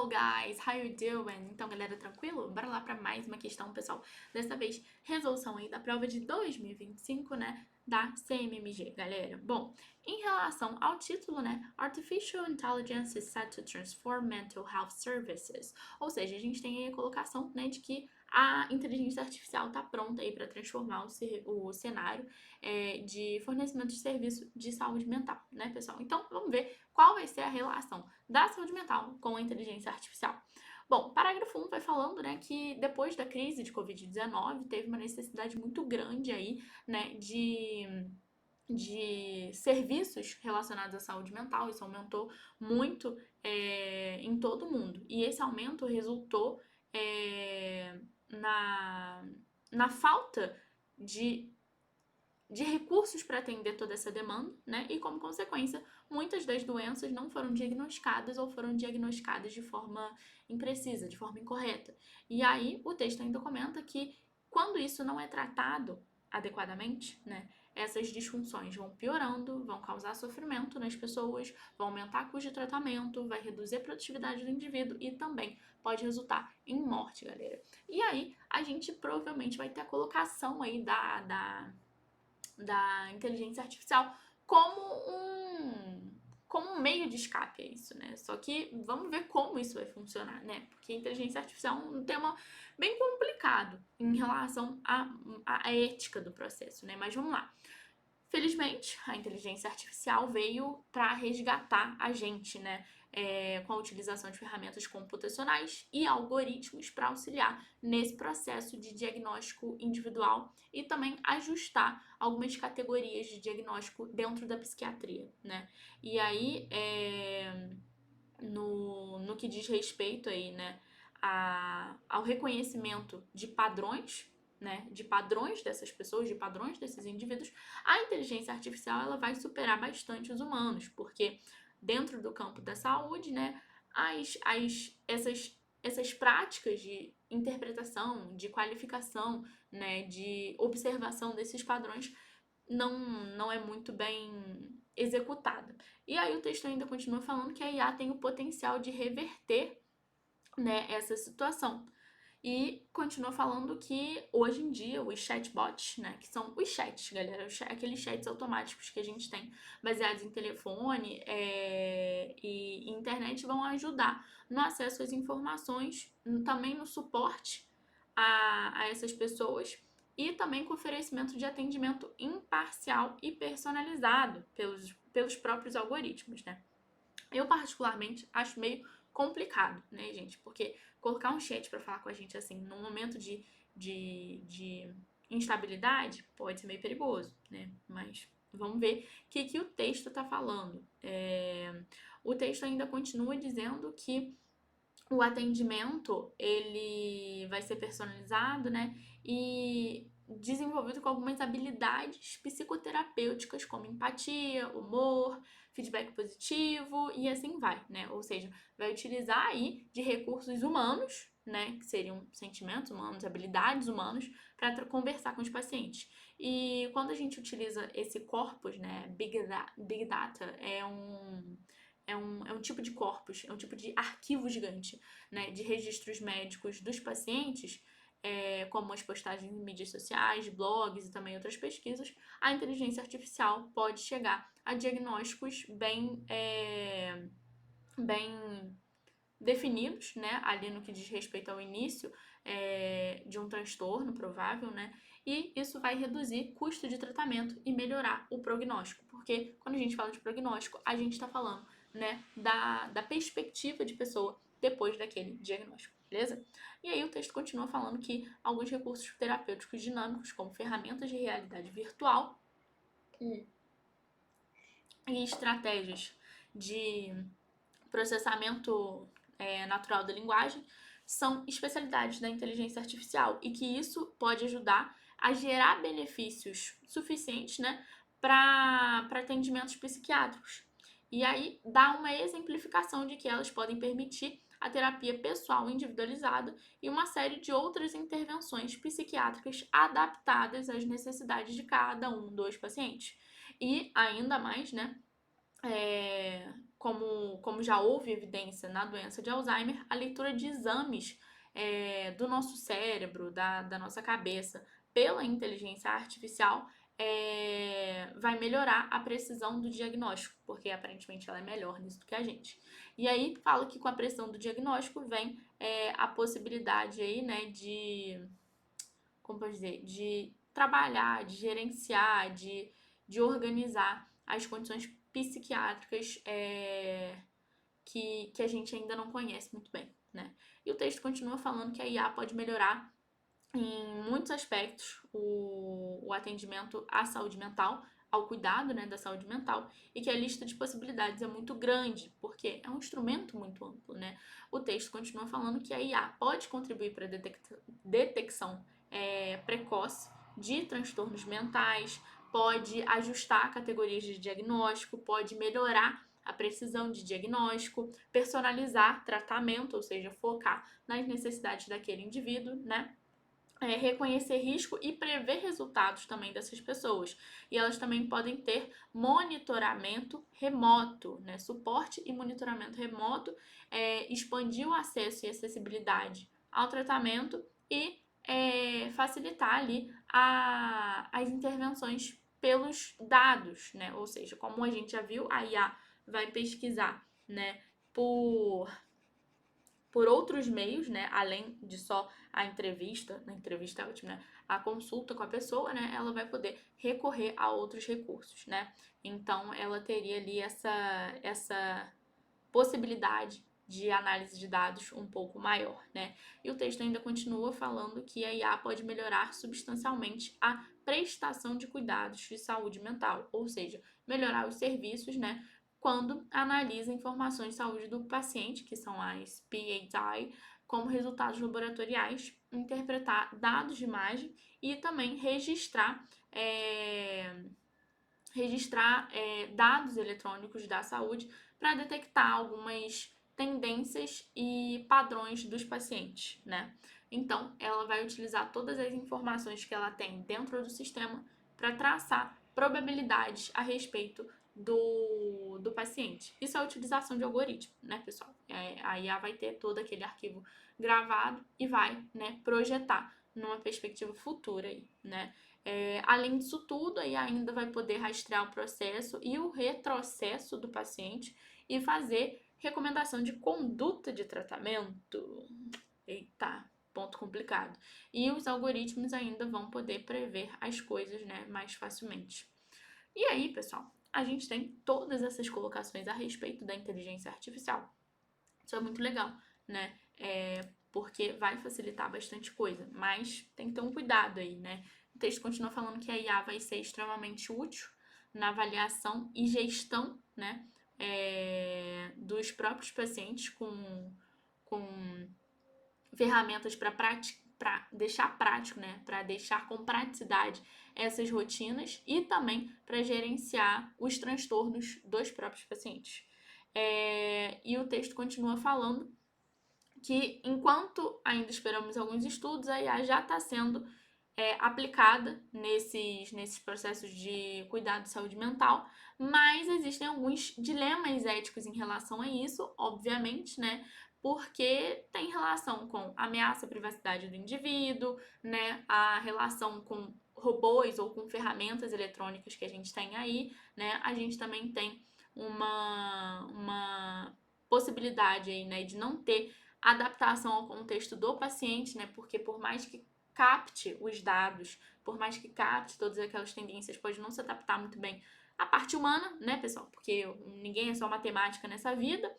Hello guys, how you doing? Então, galera, tranquilo? Bora lá para mais uma questão, pessoal. Dessa vez, resolução aí da prova de 2025, né, da CMMG, galera. Bom, em relação ao título, né, Artificial Intelligence is set to transform mental health services. Ou seja, a gente tem aí a colocação, né, de que a inteligência artificial está pronta aí para transformar o cenário de fornecimento de serviço de saúde mental, né, pessoal? Então, vamos ver qual vai ser a relação da saúde mental com a inteligência artificial. Bom, parágrafo 1 vai falando, né, que depois da crise de Covid-19 teve uma necessidade muito grande aí, né, de serviços relacionados à saúde mental. Isso aumentou muito em todo o mundo. E esse aumento resultou na falta de recursos para atender toda essa demanda, né? E como consequência, muitas das doenças não foram diagnosticadas ou foram diagnosticadas de forma imprecisa, de forma incorreta. E aí o texto ainda comenta que quando isso não é tratado adequadamente, né, essas disfunções vão piorando, vão causar sofrimento nas pessoas, vão aumentar custo de tratamento, vai reduzir a produtividade do indivíduo e também pode resultar em morte, galera. E aí a gente provavelmente vai ter a colocação aí da inteligência artificial como um meio de escape a isso, né? Só que vamos ver como isso vai funcionar, né? Porque a inteligência artificial é um tema bem complicado em relação à ética do processo, né? Mas vamos lá. Felizmente, a inteligência artificial veio para resgatar a gente, né? Com a utilização de ferramentas computacionais e algoritmos para auxiliar nesse processo de diagnóstico individual e também ajustar algumas categorias de diagnóstico dentro da psiquiatria, né? E aí, no que diz respeito aí, né, ao reconhecimento de padrões, né, de padrões dessas pessoas, de padrões desses indivíduos, a inteligência artificial ela vai superar bastante os humanos, porque dentro do campo da saúde, né, essas práticas de interpretação, de qualificação, né, de observação desses padrões não é muito bem executada. E aí o texto ainda continua falando que a IA tem o potencial de reverter, né, essa situação. E continua falando que hoje em dia os chatbots, né, que são os chats, galera, aqueles chats automáticos que a gente tem baseados em telefone e internet vão ajudar no acesso às informações, também no suporte a essas pessoas e também com oferecimento de atendimento imparcial e personalizado pelos próprios algoritmos, né? Eu, particularmente, acho meio complicado, né, gente? Porque colocar um chat para falar com a gente, assim, num momento de instabilidade, pode ser meio perigoso, né? Mas vamos ver o que o texto tá falando. O texto ainda continua dizendo que o atendimento, ele vai ser personalizado, né? E desenvolvido com algumas habilidades psicoterapêuticas, como empatia, humor, feedback positivo e assim vai, né? Ou seja, vai utilizar aí de recursos humanos, né? Que seriam sentimentos humanos, habilidades humanas, para conversar com os pacientes. E quando a gente utiliza esse corpus, né? Big Data é um tipo de corpus, é um tipo de arquivo gigante, né, de registros médicos dos pacientes, como as postagens em mídias sociais, blogs e também outras pesquisas, a inteligência artificial pode chegar a diagnósticos bem definidos, né, ali no que diz respeito ao início de um transtorno provável, né, e isso vai reduzir custo de tratamento e melhorar o prognóstico, porque quando a gente fala de prognóstico, a gente está falando, né, da perspectiva de pessoa depois daquele diagnóstico, beleza? E aí o texto continua falando que alguns recursos terapêuticos dinâmicos, como ferramentas de realidade virtual e estratégias de processamento natural da linguagem, são especialidades da inteligência artificial e que isso pode ajudar a gerar benefícios suficientes, né, para atendimentos psiquiátricos. E aí dá uma exemplificação de que elas podem permitir a terapia pessoal individualizada e uma série de outras intervenções psiquiátricas adaptadas às necessidades de cada um dos pacientes. E ainda mais, né, como já houve evidência na doença de Alzheimer, a leitura de exames do nosso cérebro, da nossa cabeça, pela inteligência artificial, vai melhorar a precisão do diagnóstico, porque aparentemente ela é melhor nisso do que a gente. E aí fala que com a precisão do diagnóstico vem a possibilidade aí, né, como pode dizer, de trabalhar, de gerenciar, de organizar as condições psiquiátricas que a gente ainda não conhece muito bem, né? E o texto continua falando que a IA pode melhorar em muitos aspectos o atendimento à saúde mental, ao cuidado, né, da saúde mental, e que a lista de possibilidades é muito grande, porque é um instrumento muito amplo, né? O texto continua falando que a IA pode contribuir para a detecção precoce de transtornos mentais, pode ajustar categorias de diagnóstico, pode melhorar a precisão de diagnóstico, personalizar tratamento, ou seja, focar nas necessidades daquele indivíduo, né? Reconhecer risco e prever resultados também dessas pessoas. E elas também podem ter monitoramento remoto, né? Suporte e monitoramento remoto, expandir o acesso e acessibilidade ao tratamento e facilitar ali as intervenções pelos dados, né? Ou seja, como a gente já viu, a IA vai pesquisar, né, por outros meios, né, além de só a entrevista é ótimo, né, a consulta com a pessoa, né, ela vai poder recorrer a outros recursos, né, então ela teria ali essa possibilidade de análise de dados um pouco maior, né, e o texto ainda continua falando que a IA pode melhorar substancialmente a prestação de cuidados de saúde mental, ou seja, melhorar os serviços, né, quando analisa informações de saúde do paciente, que são as PHI, como resultados laboratoriais, interpretar dados de imagem e também registrar dados eletrônicos da saúde para detectar algumas tendências e padrões dos pacientes, né? Então, ela vai utilizar todas as informações que ela tem dentro do sistema para traçar probabilidades a respeito do paciente. Isso é a utilização de algoritmo, né, pessoal? A IA vai ter todo aquele arquivo gravado e vai, né, projetar numa perspectiva futura aí, né? Além disso tudo, aí ainda vai poder rastrear o processo e o retrocesso do paciente e fazer recomendação de conduta de tratamento. Eita, ponto complicado. E os algoritmos ainda vão poder prever as coisas, né, mais facilmente. E aí, pessoal, a gente tem todas essas colocações a respeito da inteligência artificial. Isso é muito legal, né? Porque vai facilitar bastante coisa, mas tem que ter um cuidado aí, né? O texto continua falando que a IA vai ser extremamente útil na avaliação e gestão, né, dos próprios pacientes com ferramentas para deixar prático, né, para deixar com praticidade essas rotinas e também para gerenciar os transtornos dos próprios pacientes. E o texto continua falando que enquanto ainda esperamos alguns estudos, a IA já está sendo aplicada nesses processos de cuidado de saúde mental, mas existem alguns dilemas éticos em relação a isso, obviamente, né? Porque tem relação com ameaça à privacidade do indivíduo, né? A relação com robôs ou com ferramentas eletrônicas que a gente tem aí, né? A gente também tem uma possibilidade aí, né, de não ter adaptação ao contexto do paciente, né? Porque por mais que capte os dados, por mais que capte todas aquelas tendências, pode não se adaptar muito bem à parte humana, né, pessoal? Porque ninguém é só matemática nessa vida.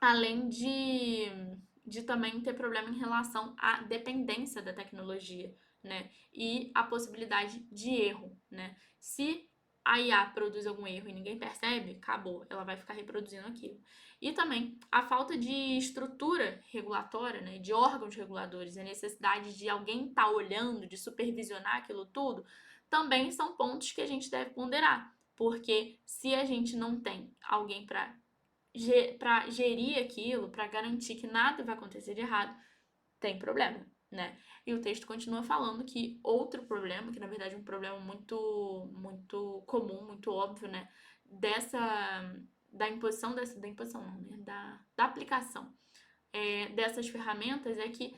Além de também ter problema em relação à dependência da tecnologia, né? E a possibilidade de erro, né? Se a IA produz algum erro e ninguém percebe, acabou, ela vai ficar reproduzindo aquilo. E também a falta de estrutura regulatória, né, de órgãos reguladores, a necessidade de alguém estar olhando, de supervisionar aquilo tudo, também são pontos que a gente deve ponderar. Porque se a gente não tem alguém para gerir aquilo, para garantir que nada vai acontecer de errado, tem problema, né? E o texto continua falando que outro problema, que na verdade é um problema muito, muito comum, muito óbvio, né? da imposição dessa, da imposição não, né? Da aplicação dessas ferramentas é que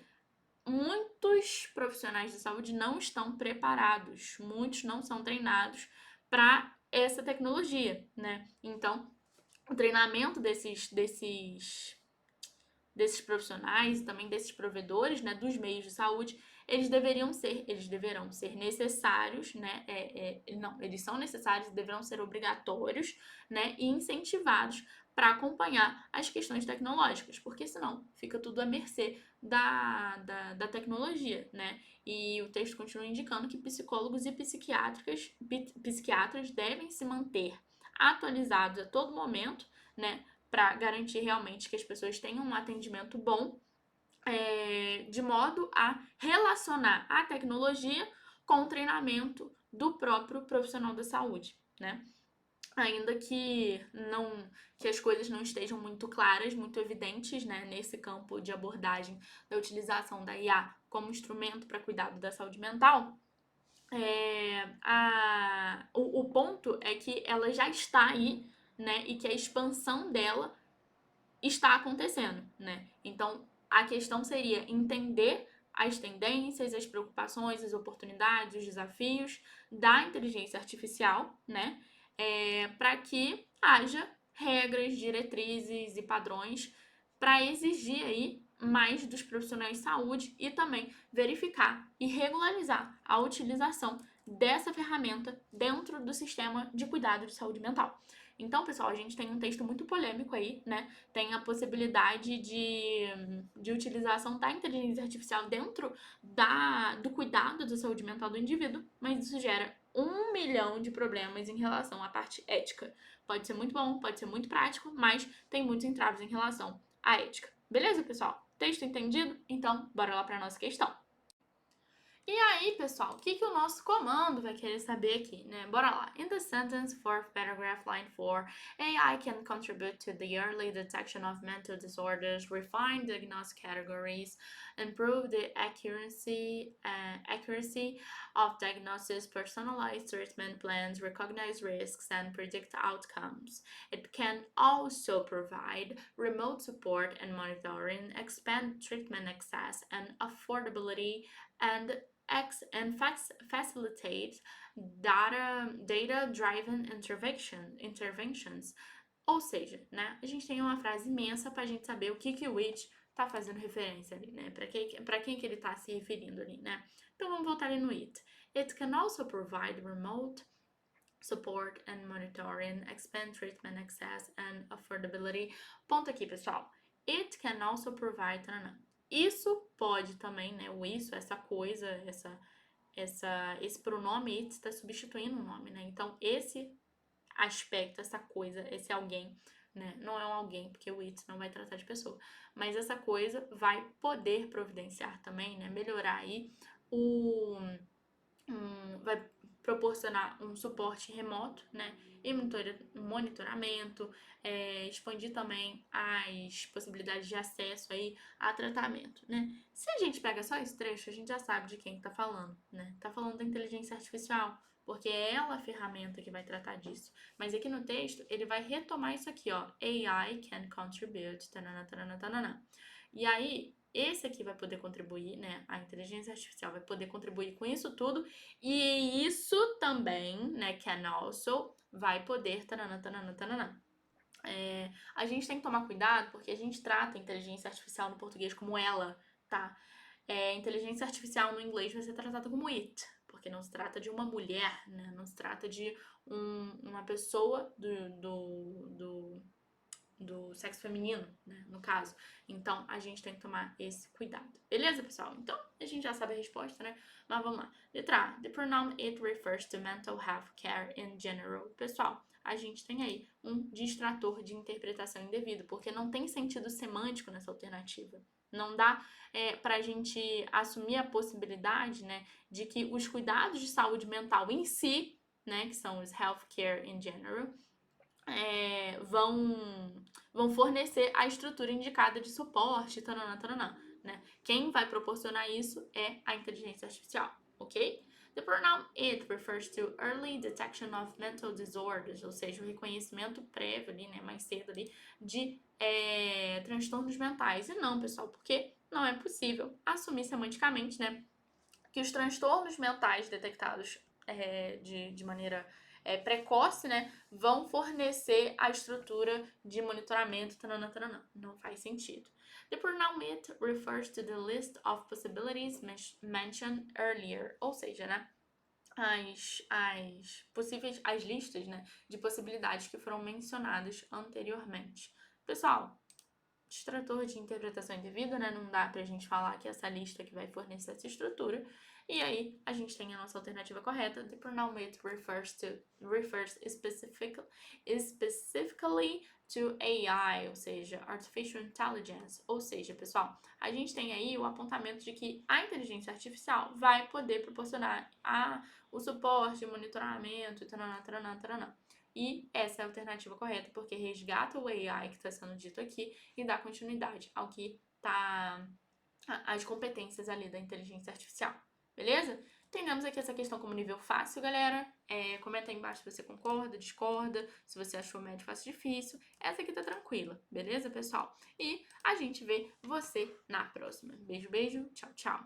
muitos profissionais de saúde não estão preparados, muitos não são treinados para essa tecnologia, né? Então, o treinamento desses profissionais e também desses provedores, né, dos meios de saúde, eles deverão ser necessários, né, eles são necessários e deverão ser obrigatórios, né, e incentivados para acompanhar as questões tecnológicas, porque senão fica tudo à mercê da tecnologia, né, e o texto continua indicando que psicólogos e psiquiatras devem se manter atualizados a todo momento, né, para garantir realmente que as pessoas tenham um atendimento bom, de modo a relacionar a tecnologia com o treinamento do próprio profissional da saúde, né? Ainda que as coisas não estejam muito claras, muito evidentes, né, nesse campo de abordagem da utilização da IA como instrumento para cuidado da saúde mental, o ponto é que ela já está aí, né, e que a expansão dela está acontecendo, né? Então, a questão seria entender as tendências, as preocupações, as oportunidades, os desafios da inteligência artificial, né? Para que haja regras, diretrizes e padrões para exigir aí mais dos profissionais de saúde e também verificar e regularizar a utilização dessa ferramenta dentro do sistema de cuidado de saúde mental. Então, pessoal, a gente tem um texto muito polêmico aí, né? Tem a possibilidade de utilização da inteligência artificial dentro do cuidado da saúde mental do indivíduo, mas isso gera 1 milhão de problemas em relação à parte ética. Pode ser muito bom, pode ser muito prático, mas tem muitos entraves em relação à ética. Beleza, pessoal? Texto entendido? Então, bora lá para a nossa questão. E aí, pessoal, o que o nosso comando vai querer saber aqui, né? Bora lá. In the sentence, fourth paragraph, line 4, AI can contribute to the early detection of mental disorders, refine diagnostic categories, improve the accuracy of diagnosis, personalize treatment plans, recognize risks, and predict outcomes. It can also provide remote support and monitoring, expand treatment access and affordability, and facilitate data-driven interventions. Ou seja, né, a gente tem uma frase imensa para a gente saber o que o it está fazendo referência ali, né? Para quem que ele está se referindo ali, né? Então vamos voltar ali no it. It can also provide remote support and monitoring, expand treatment access and affordability. Ponto aqui, pessoal. It can also provide... Isso pode também, né? O isso, essa coisa, esse pronome it está substituindo um nome, né? Então, esse aspecto, essa coisa, esse alguém, né? Não é um alguém, porque o it não vai tratar de pessoa. Mas essa coisa vai poder providenciar também, né? Melhorar aí vai proporcionar um suporte remoto, né, e monitoramento, expandir também as possibilidades de acesso aí a tratamento, né. Se a gente pega só esse trecho, a gente já sabe de quem tá falando, né, tá falando da inteligência artificial, porque é ela a ferramenta que vai tratar disso. Mas aqui no texto, ele vai retomar isso aqui, ó, AI can contribute, tanana, tanana, tanana. E aí, esse aqui vai poder contribuir, né? A inteligência artificial vai poder contribuir com isso tudo. E isso também, né? Can also vai poder. Tanana, tanana, tanana. A gente tem que tomar cuidado porque a gente trata a inteligência artificial no português como ela, tá? Inteligência artificial no inglês vai ser tratada como it, porque não se trata de uma mulher, né? Não se trata de uma pessoa do sexo feminino, né, no caso. Então, a gente tem que tomar esse cuidado. Beleza, pessoal? Então, a gente já sabe a resposta, né? Mas vamos lá. Letra A. The pronoun it refers to mental health care in general. Pessoal, a gente tem aí um distrator de interpretação indevida, porque não tem sentido semântico nessa alternativa. Não dá pra gente assumir a possibilidade, né, de que os cuidados de saúde mental em si, né, que são os healthcare in general, vão fornecer a estrutura indicada de suporte, tananã, tananã, né? Quem vai proporcionar isso é a inteligência artificial, ok? The pronoun it refers to early detection of mental disorders, ou seja, o reconhecimento prévio ali, né, mais cedo ali, de transtornos mentais. E não, pessoal, porque não é possível assumir semanticamente, né, que os transtornos mentais detectados de maneira precoce, né, vão fornecer a estrutura de monitoramento, tanana, tanana. Não faz sentido. The pronoun it refers to the list of possibilities mentioned earlier, ou seja, né, as listas, né, de possibilidades que foram mencionadas anteriormente. Pessoal, extrator de interpretação indevida, né? Não dá pra gente falar que essa lista que vai fornecer essa estrutura. E aí, a gente tem a nossa alternativa correta. The pronoun it refers specifically to AI, ou seja, Artificial Intelligence. Ou seja, pessoal, a gente tem aí o apontamento de que a inteligência artificial vai poder proporcionar o suporte, o monitoramento, taranã, taranã, taranã. E essa é a alternativa correta, porque resgata o AI que está sendo dito aqui e dá continuidade ao que tá as competências ali da inteligência artificial. Beleza? Entendemos aqui essa questão como nível fácil, galera. Comenta aí embaixo se você concorda, discorda, se você achou médio, fácil, difícil. Essa aqui tá tranquila, beleza, pessoal? E a gente vê você na próxima. Beijo, beijo, tchau, tchau.